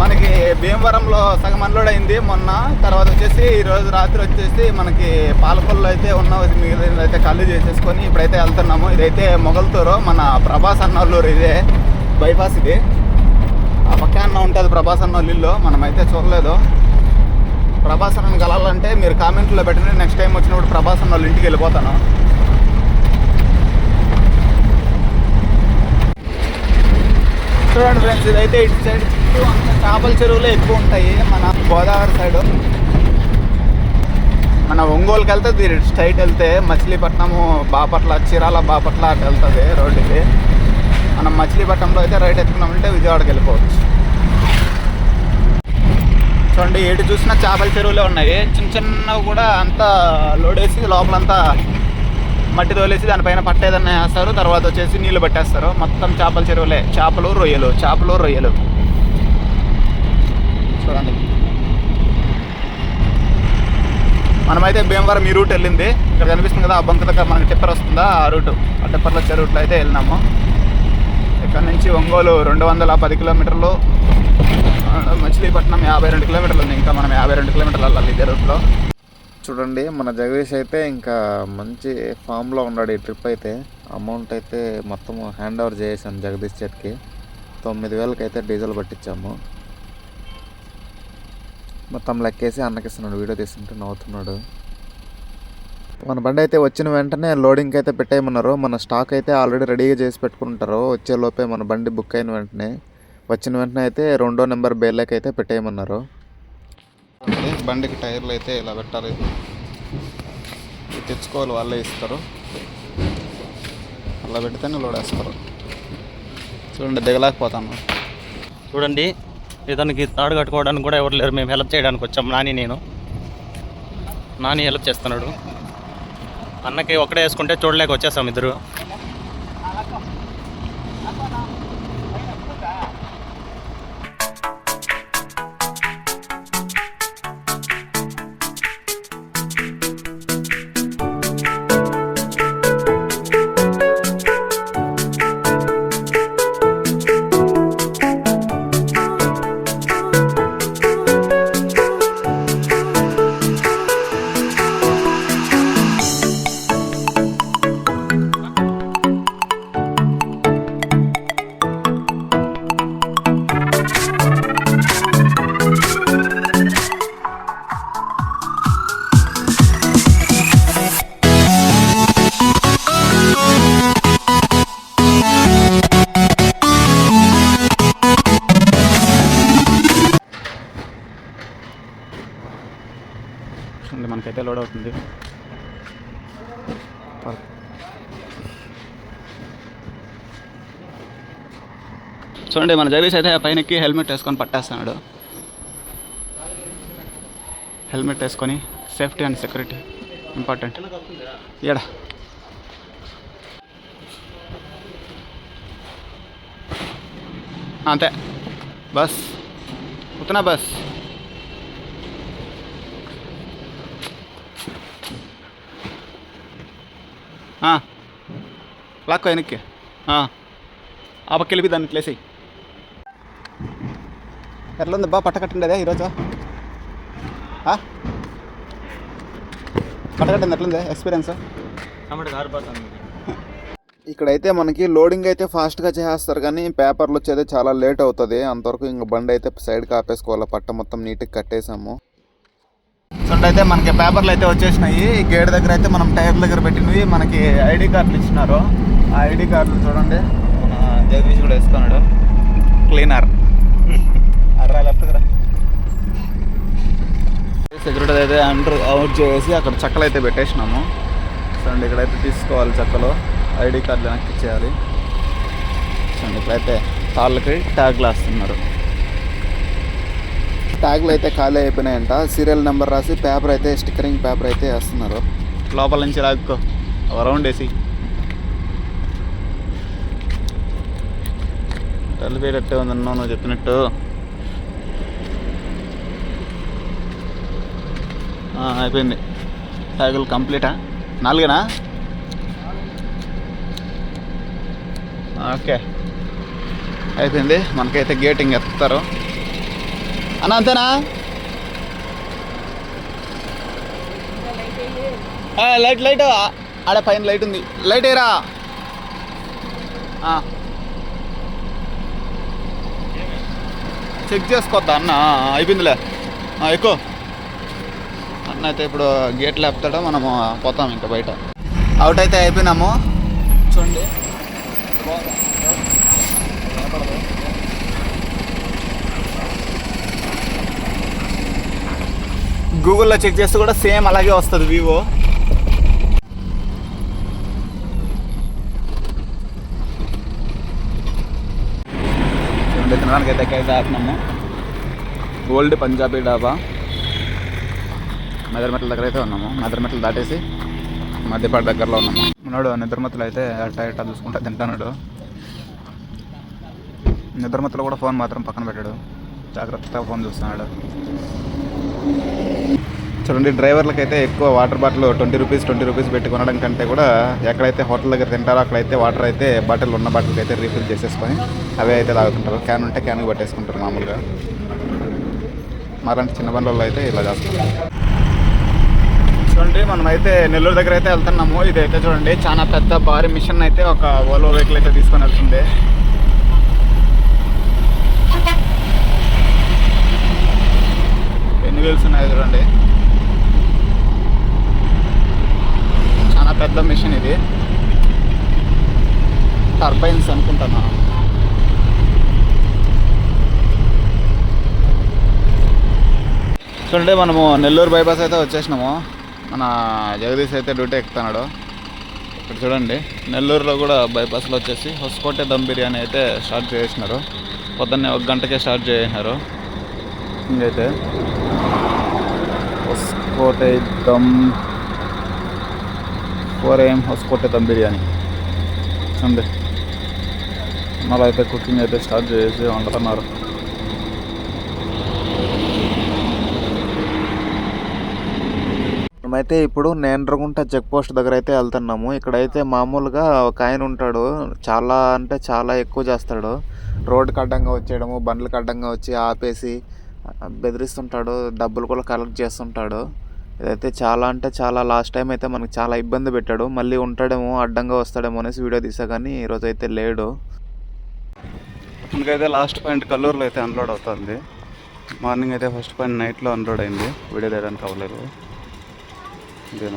మనకి భీమవరంలో సగం అన్లోడ్ అయింది మొన్న. తర్వాత వచ్చేసి ఈరోజు రాత్రి వచ్చేసి మనకి పాలకొల్లు అయితే ఉన్న మిగిలిన అయితే ఖాళీ చేసేసుకొని ఇప్పుడైతే వెళ్తున్నాము. ఇదైతే మొగల్తూరు, మన ప్రభాస్ అన్నోళ్ళూరు. ఇదే బైపాస్. ఇది ఆ పక్కన ఉంటుంది ప్రభాస్ అన్నోళ్ళ ఇల్లు. మనమైతే చూడలేదు. ప్రభాస్ అన్నని కలాలంటే మీరు కామెంట్లో పెట్టండి. నెక్స్ట్ టైం వచ్చినప్పుడు ప్రభాస్ అన్నోళ్ళ ఇంటికి వెళ్ళిపోతాను. చూడండి ఫ్రెండ్స్, ఇదైతే ఇటు సైడ్ చుట్టూ అంత చేపల చెరువులే ఎక్కువ ఉంటాయి. మన గోదావరి సైడు, మన ఒంగోలుకి వెళ్తే స్ట్రైట్ వెళ్తే మచిలీపట్నము, బాపట్ల, చీరాల, బాపట్ల అటు వెళ్తుంది రోడ్డుకి. మనం మచిలీపట్నంలో అయితే రైట్ ఎత్తుకున్నామంటే విజయవాడకి వెళ్ళిపోవచ్చు. చూడండి, ఎటు చూసినా చేపల చెరువులే ఉన్నాయి. చిన్న చిన్నవి కూడా అంతా లోడ్ వేసి లోపలంతా మట్టి తోలేసి దానిపైన పట్ట ఏదన్నా వేస్తారు. తర్వాత వచ్చేసి నీళ్ళు పట్టేస్తారు. మొత్తం చేపల చెరువులే. చేపలు రొయ్యలు, చేపలు రొయ్యలు. చూడండి, మనమైతే భీమవరం ఈ రూట్ వెళ్ళింది. ఇక్కడ కనిపిస్తుంది కదా, ఆ బంక్ దగ్గర మనకి టిప్పర్ వస్తుందా, ఆ రూటు. ఆ టిప్పర్లో వచ్చే రూట్లో అయితే వెళ్ళినాము. ఇక్కడ నుంచి ఒంగోలు 210 కిలోమీటర్లు, మచిలీపట్నం 52 కిలోమీటర్లు ఉంది. ఇంకా మనం 52 కిలోమీటర్లు వెళ్ళాలి ఇదే రూట్లో. చూడండి, మన జగదీష్ అయితే ఇంకా మంచి ఫామ్లో ఉన్నాడు. ఈ ట్రిప్ అయితే అమౌంట్ అయితే మొత్తం హ్యాండ్ ఓవర్ చేసాను జగదీష్ చేతికి. 9,000కి అయితే డీజిల్ పట్టించాము. మొత్తం లెక్కేసి అన్నకిస్తున్నాడు. వీడియో తీసుకుంటే నవ్వుతున్నాడు. మన బండి అయితే వచ్చిన వెంటనే లోడింగ్కి అయితే పెట్టేయమన్నారు. మన స్టాక్ అయితే ఆల్రెడీ రెడీగా చేసి పెట్టుకుంటారు. వచ్చేలోపే మన బండి బుక్ అయిన వెంటనే, వచ్చిన వెంటనే అయితే 2వ నెంబర్ బేర్లకి అయితే పెట్టేయమన్నారు. బండికి టైర్లు అయితే ఇలా పెట్టాలి. తెచ్చుకోవాలి, వాళ్ళే ఇస్తారు. అలా పెడితేనే లోడ్ వేస్తారు. చూడండి, దిగలేకపోతాను. చూడండి, ఇతనికి తాడు కట్టుకోవడానికి కూడా ఎవరు లేరు. మేము హెల్ప్ చేయడానికి వచ్చాం. నాని హెల్ప్ చేస్తున్నాడు. అన్నకి ఒకటే వేసుకుంటే చూడలేక వచ్చేసాం ఇద్దరు. మనకైతే లోడ్ అవుతుంది. చూడండి, మన జగదీష్ అయితే పైనకి హెల్మెట్ వేసుకొని పట్టేస్తున్నాడు. హెల్మెట్ వేసుకొని సేఫ్టీ అండ్ సెక్యూరిటీ ఇంపార్టెంట్. ఏడా అంతే, బస్ ఉత్తనా బస్. లాక్కో వెనక్కి, ఆ పక్క వెళ్ళి దాన్ని ప్లేస్ అయ్యి. ఎట్లా ఉంది బా, పట్టకట్టిండేదే ఈరోజు? పట్టకట్టింది ఎట్లుంది ఎక్స్పీరియన్స్? ఇక్కడైతే మనకి లోడింగ్ అయితే ఫాస్ట్గా చేసేస్తారు, కానీ పేపర్లు వచ్చేది చాలా లేట్ అవుతుంది. అంతవరకు ఇంక బండి అయితే సైడ్కి ఆపేసుకోవాలి. పట్ట మొత్తం నీట్గా కట్టేసాము. చూడండి, అయితే మనకి పేపర్లు అయితే వచ్చేసినాయి. గేట్ దగ్గర అయితే మనం టైర్ దగ్గర పెట్టినవి మనకి ఐడి కార్డులు ఇచ్చినారు. ఆ ఐడి కార్డులు చూడండి, మన జగదీష్ కూడా వేసుకున్నాడు. క్లీనర్ అర్రా లెఫ్ట్ దగ్గర సెక్యూరిటీ అయితే అవుట్ చేసి అక్కడ చెక్కలు అయితే పెట్టేసినాము. చూడండి, ఇక్కడైతే తీసుకోవాలి చెక్కలు. ఐడి కార్డులు వెనక్కి ఇచ్చేయాలి. చూడండి, ఇక్కడైతే తాళ్ళకి ట్యాగ్లు వేస్తున్నారు. ట్యాగ్లు అయితే ఖాళీ అయిపోయినాయంట. సీరియల్ నెంబర్ రాసి పేపర్ అయితే స్టిక్కరింగ్ పేపర్ అయితే వేస్తున్నారు. లోపల నుంచి లాక్కో రౌండ్ వేసి వెళ్ళిపోయేటట్టే ఉందన్నా నువ్వు చెప్పినట్టు. అయిపోయింది. ట్యాగులు కంప్లీటా? 4 ఓకే, అయిపోయింది. మనకైతే గేటింగ్ ఎత్తుతారు. అన్న అంతేనా? లైట్ ఆడ పైన లైట్ ఉంది, లైట్ ఏరా. చెక్ చేసుకోద్దా అన్న? అయిపోయిందిలే, ఎక్కువ. అన్న అయితే ఇప్పుడు గేట్లు లేపుతాడో మనము పోతాం ఇంకా బయట. అవుట్ అయితే అయిపోయినాము చూడండి. గూగుల్లో చెక్ చేస్తే కూడా సేమ్ అలాగే వస్తుంది వివో. చూడండి తినడానికి అయితే ఆపినాము. ఓల్డ్ పంజాబీ డాబా మెదర్మెట్ల దగ్గర అయితే ఉన్నాము. మెదర్మెట్లు దాటేసి మధ్యపాటి దగ్గరలో ఉన్నాము. ఉన్నాడు నిద్రమత్తులు అయితే అట్టా ఇట్టా చూసుకుంటా తింటాడు. నిద్రమత్తులు కూడా ఫోన్ మాత్రం పక్కన పెట్టాడు, జాగ్రత్తగా ఫోన్ చూస్తున్నాడు. చూడండి డ్రైవర్లకి అయితే ఎక్కువ వాటర్ బాటిల్ 20 రూపీస్ పెట్టి కొనడం కంటే కూడా ఎక్కడైతే హోటల్ దగ్గర తింటారో అక్కడైతే వాటర్ అయితే బాటిల్ ఉన్న బాటిల్కి అయితే రీఫిల్ చేసేసుకొని అవే అయితే తాగుతుంటారు. క్యాన్ ఉంటే క్యాన్కి పట్టేసుకుంటారు మామూలుగా. మరంటే చిన్న బండ్లలో అయితే ఇలా చేస్తారు. చూడండి మనమైతే నెల్లూరు దగ్గర అయితే వెళ్తున్నాము. ఇదైతే చూడండి చాలా పెద్ద భారీ మిషన్ అయితే ఒక ఓలో వెహికల్ అయితే తీసుకొని వెళ్తుంది. ఎన్ని వీల్స్ ఉన్నాయి చూడండి, చాలా పెద్ద మిషన్ ఇది. టర్బైన్స్ అనుకుంటున్నా. చూడండి మనము నెల్లూరు బైపాస్ అయితే వచ్చేసినాము. మన జగదీష్ అయితే డ్యూటీ ఎక్కుతున్నాడు. ఇక్కడ చూడండి నెల్లూరులో కూడా బైపాస్లో వచ్చేసి హొస్కోటే దమ్ బిర్యానీ అయితే స్టార్ట్ చేసినారు. పొద్దున్నే 1 గంటకే స్టార్ట్ చేసినారు. ఇంకైతే హొస్కోటే దమ్ 4 AM హొస్కోటే దమ్ బిర్యానీ చూడండి. మళ్ళీ అయితే కుకింగ్ అయితే స్టార్ట్ చేసి వండుతున్నారు. మేమైతే ఇప్పుడు నేండ్రగుంట చెక్ పోస్ట్ దగ్గర అయితే వెళ్తున్నాము. ఇక్కడైతే మామూలుగా ఒక ఆయన ఉంటాడు, చాలా అంటే చాలా ఎక్కువ చేస్తాడు. రోడ్డుకి అడ్డంగా వచ్చేయడము, బండ్లకు అడ్డంగా వచ్చి ఆపేసి బెదిరిస్తుంటాడు, డబ్బులు కూడా కలెక్ట్ చేస్తుంటాడు. ఇదైతే చాలా అంటే చాలా లాస్ట్ టైం అయితే మనకి చాలా ఇబ్బంది పెట్టాడు. మళ్ళీ ఉంటాడేమో, అడ్డంగా వస్తాడేమో అనేసి వీడియో తీసా, కానీ ఈరోజు అయితే లేడు. మనకైతే లాస్ట్ పాయింట్ కల్లూరులో అయితే అన్లోడ్ అవుతుంది. మార్నింగ్ అయితే ఫస్ట్ పాయింట్ నైట్లో అన్లోడ్ అయింది, వీడియో తీయడానికి అవ్వలేదు. ఇదే